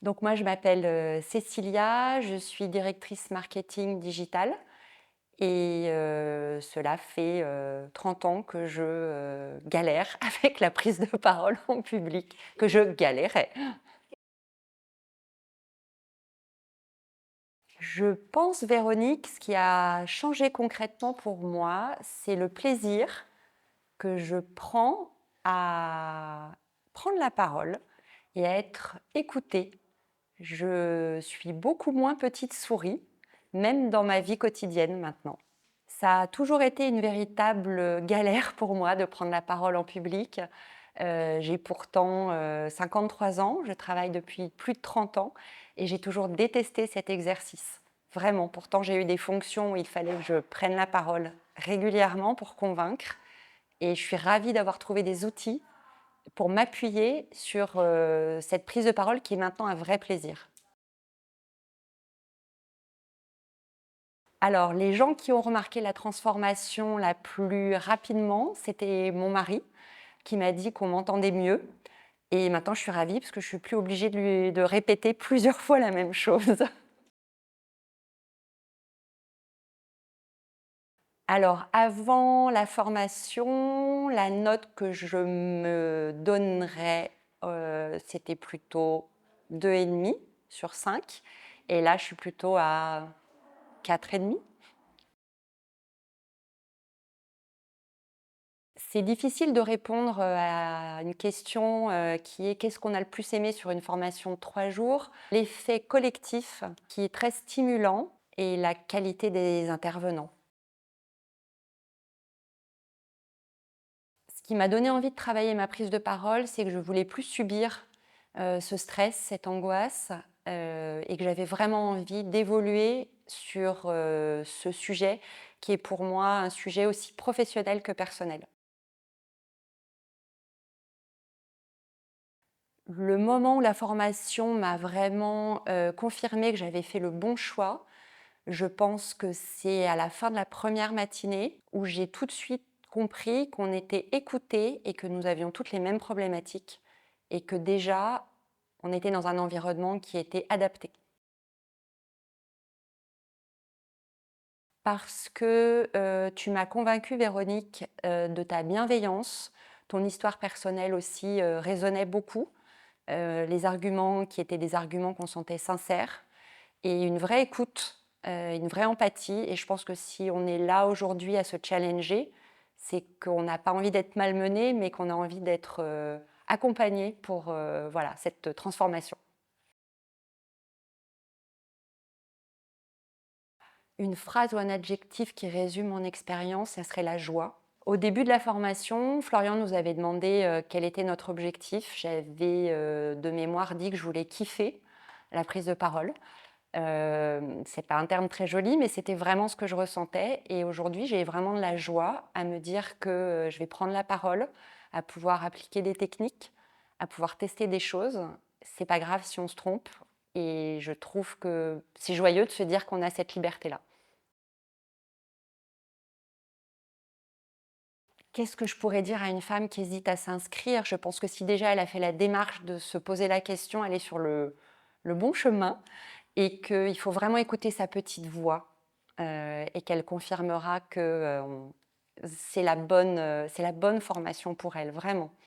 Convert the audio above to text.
Donc moi, je m'appelle Cécilia, je suis directrice marketing digital et cela fait 30 ans que je galère avec la prise de parole en public, que je galérais. Je pense, Véronique, ce qui a changé concrètement pour moi, c'est le plaisir que je prends à prendre la parole et à être écoutée. Je suis beaucoup moins petite souris, même dans ma vie quotidienne maintenant. Ça a toujours été une véritable galère pour moi de prendre la parole en public. J'ai pourtant 53 ans, je travaille depuis plus de 30 ans et j'ai toujours détesté cet exercice. Vraiment, pourtant j'ai eu des fonctions où il fallait que je prenne la parole régulièrement pour convaincre et je suis ravie d'avoir trouvé des outils pour m'appuyer sur cette prise de parole qui est maintenant un vrai plaisir. Alors, les gens qui ont remarqué la transformation la plus rapidement, c'était mon mari qui m'a dit qu'on m'entendait mieux. Et maintenant, je suis ravie parce que je suis plus obligée de répéter plusieurs fois la même chose. Alors, avant la formation, la note que je me donnerais, c'était plutôt 2,5 sur 5. Et là, je suis plutôt à 4,5. C'est difficile de répondre à une question qui est qu'est-ce qu'on a le plus aimé sur une formation de 3 jours? L'effet collectif qui est très stimulant et la qualité des intervenants. Ce qui m'a donné envie de travailler ma prise de parole, c'est que je voulais plus subir ce stress, cette angoisse et que j'avais vraiment envie d'évoluer sur ce sujet qui est pour moi un sujet aussi professionnel que personnel. Le moment où la formation m'a vraiment confirmé que j'avais fait le bon choix, je pense que c'est à la fin de la première matinée où j'ai tout de suite compris qu'on était écoutés et que nous avions toutes les mêmes problématiques et que déjà, on était dans un environnement qui était adapté. Parce que tu m'as convaincue, Véronique, de ta bienveillance. Ton histoire personnelle aussi résonnait beaucoup. Les arguments qui étaient des arguments qu'on sentait sincères et une vraie écoute, une vraie empathie. Et je pense que si on est là aujourd'hui à se challenger, c'est qu'on n'a pas envie d'être malmené, mais qu'on a envie d'être accompagné pour voilà, cette transformation. Une phrase ou un adjectif qui résume mon expérience, ça serait la joie. Au début de la formation, Florian nous avait demandé quel était notre objectif. J'avais de mémoire dit que je voulais kiffer la prise de parole. C'est pas un terme très joli, mais c'était vraiment ce que je ressentais. Et aujourd'hui, j'ai vraiment de la joie à me dire que je vais prendre la parole, à pouvoir appliquer des techniques, à pouvoir tester des choses. C'est pas grave si on se trompe. Et je trouve que c'est joyeux de se dire qu'on a cette liberté-là. Qu'est-ce que je pourrais dire à une femme qui hésite à s'inscrire? Je pense que si déjà elle a fait la démarche de se poser la question, elle est sur le bon chemin et qu'il faut vraiment écouter sa petite voix et qu'elle confirmera que c'est la bonne formation pour elle, vraiment.